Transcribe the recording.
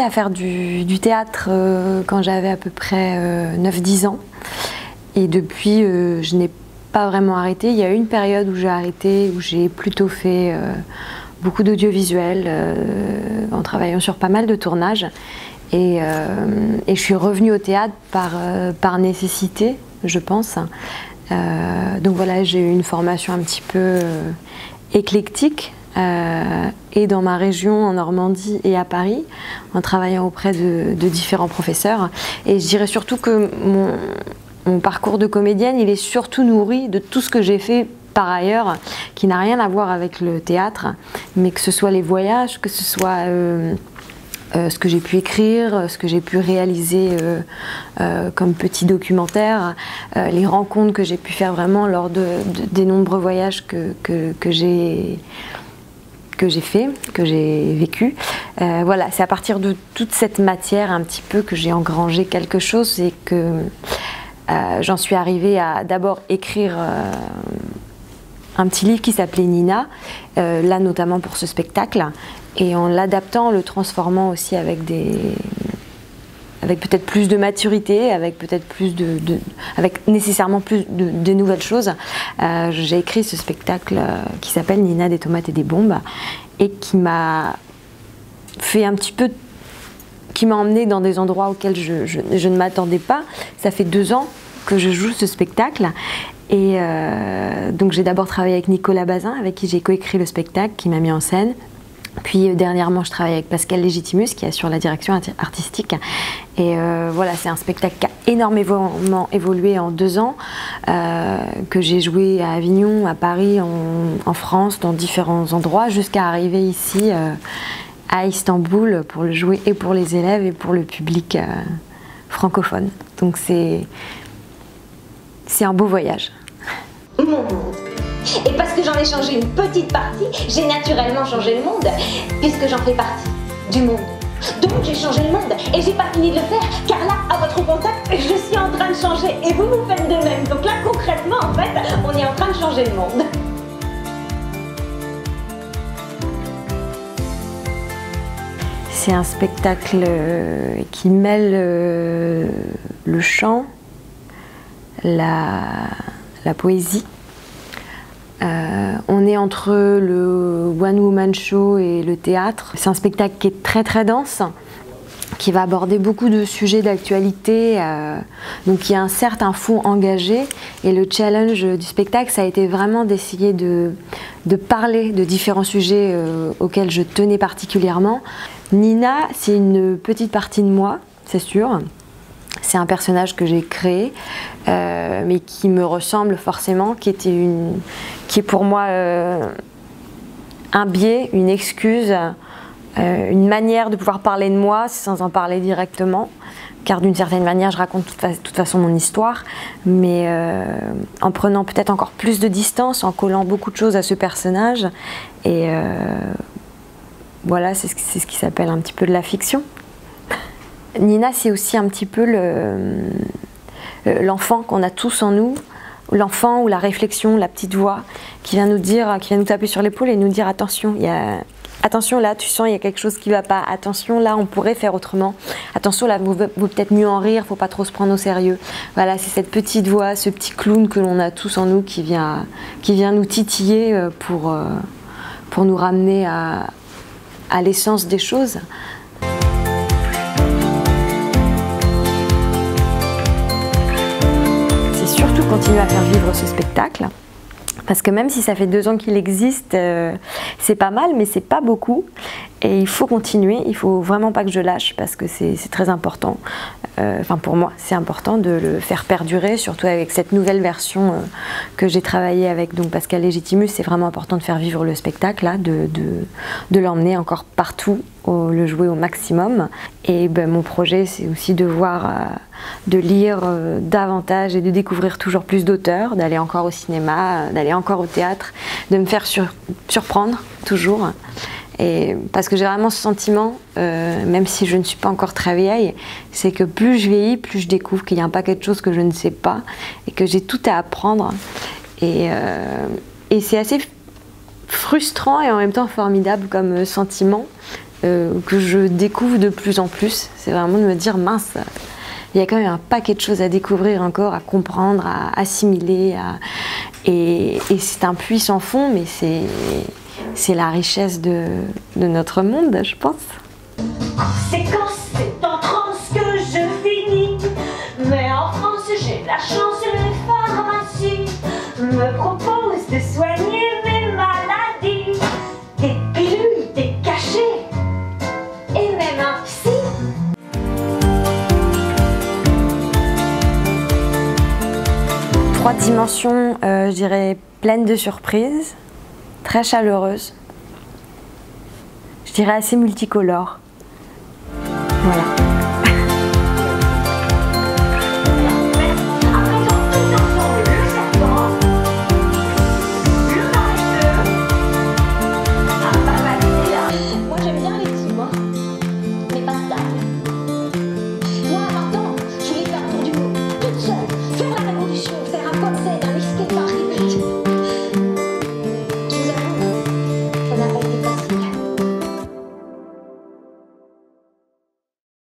À faire du théâtre quand j'avais à peu près 9-10 ans et depuis je n'ai pas vraiment arrêté. Il y a eu une période où j'ai arrêté, où j'ai plutôt fait beaucoup d'audiovisuel en travaillant sur pas mal de tournages et je suis revenue au théâtre par nécessité, je pense. Donc voilà, j'ai eu une formation un petit peu éclectique. Et dans ma région, en Normandie et à Paris, en travaillant auprès de différents professeurs. Et je dirais surtout que mon parcours de comédienne, il est surtout nourri de tout ce que j'ai fait par ailleurs, qui n'a rien à voir avec le théâtre, mais que ce soit les voyages, que ce soit ce que j'ai pu écrire, ce que j'ai pu réaliser comme petit documentaire, les rencontres que j'ai pu faire vraiment lors des nombreux voyages que j'ai fait, que j'ai vécu. Voilà, c'est à partir de toute cette matière un petit peu que j'ai engrangé quelque chose et que j'en suis arrivée à d'abord écrire un petit livre qui s'appelait Nina, là notamment pour ce spectacle, et en l'adaptant, en le transformant aussi avec peut-être plus de maturité, avec peut-être plus avec nécessairement plus de nouvelles choses. J'ai écrit ce spectacle qui s'appelle Nina des tomates et des bombes et qui m'a fait un petit peu, qui m'a emmené dans des endroits auxquels je ne m'attendais pas. Ça fait 2 ans que je joue ce spectacle et donc j'ai d'abord travaillé avec Nicolas Bazin, avec qui j'ai coécrit le spectacle, qui m'a mis en scène. Puis dernièrement, je travaille avec Pascal Légitimus qui assure la direction artistique. Et voilà, c'est un spectacle qui a énormément évolué en 2 ans, que j'ai joué à Avignon, à Paris, en France, dans différents endroits, jusqu'à arriver ici à Istanbul pour le jouer et pour les élèves et pour le public francophone. Donc c'est un beau voyage. Mon monde. Et parce que j'en ai changé une petite partie, j'ai naturellement changé le monde, puisque j'en fais partie du monde. Donc j'ai changé le monde, et j'ai pas fini de le faire, car là, à votre contact, je suis en train de changer, et vous faites de même. Donc là, concrètement, en fait, on est en train de changer le monde. C'est un spectacle qui mêle le chant, la poésie. On est entre le one woman show et le théâtre. C'est un spectacle qui est très très dense, qui va aborder beaucoup de sujets d'actualité. Donc il y a certes un fond engagé, et le challenge du spectacle, ça a été vraiment d'essayer de parler de différents sujets auxquels je tenais particulièrement. Nina, c'est une petite partie de moi, c'est sûr. C'est un personnage que j'ai créé, mais qui me ressemble forcément, qui est pour moi un biais, une excuse, une manière de pouvoir parler de moi sans en parler directement, car d'une certaine manière je raconte de toute façon mon histoire, mais en prenant peut-être encore plus de distance, en collant beaucoup de choses à ce personnage, et voilà, c'est ce qui s'appelle un petit peu de la fiction. Nina, c'est aussi un petit peu l'enfant qu'on a tous en nous, l'enfant ou la réflexion, la petite voix qui vient nous dire, qui vient nous taper sur l'épaule et nous dire attention, attention là, tu sens il y a quelque chose qui ne va pas, attention là, on pourrait faire autrement, attention là, vaut peut-être mieux en rire, faut pas trop se prendre au sérieux. Voilà, c'est cette petite voix, ce petit clown que l'on a tous en nous qui vient nous titiller pour nous ramener à l'essence des choses. Surtout continuer à faire vivre ce spectacle, parce que même si ça fait 2 ans qu'il existe, c'est pas mal, mais c'est pas beaucoup. Et il faut continuer, il faut vraiment pas que je lâche parce que c'est très important. Enfin pour moi, c'est important de le faire perdurer, surtout avec cette nouvelle version que j'ai travaillée avec donc Pascal Légitimus. C'est vraiment important de faire vivre le spectacle, là, de l'emmener encore partout, le jouer au maximum. Et ben, mon projet, c'est aussi de lire davantage et de découvrir toujours plus d'auteurs, d'aller encore au cinéma, d'aller encore au théâtre, de me faire surprendre toujours. Et parce que j'ai vraiment ce sentiment, même si je ne suis pas encore très vieille, c'est que plus je vieillis, plus je découvre qu'il y a un paquet de choses que je ne sais pas et que j'ai tout à apprendre. Et c'est assez frustrant et en même temps formidable comme sentiment que je découvre de plus en plus. C'est vraiment de me dire, mince, il y a quand même un paquet de choses à découvrir encore, à comprendre, à assimiler. Et c'est un puits sans fond, mais c'est la richesse de notre monde, je pense. Conséquence, c'est en transe que je finis. Mais en France, j'ai la chance, les pharmacies me proposent de soigner mes maladies. Des pilules, des cachets, et même un psy. Trois dimensions, je dirais, pleines de surprises. Très chaleureuse, je dirais assez multicolore. Voilà.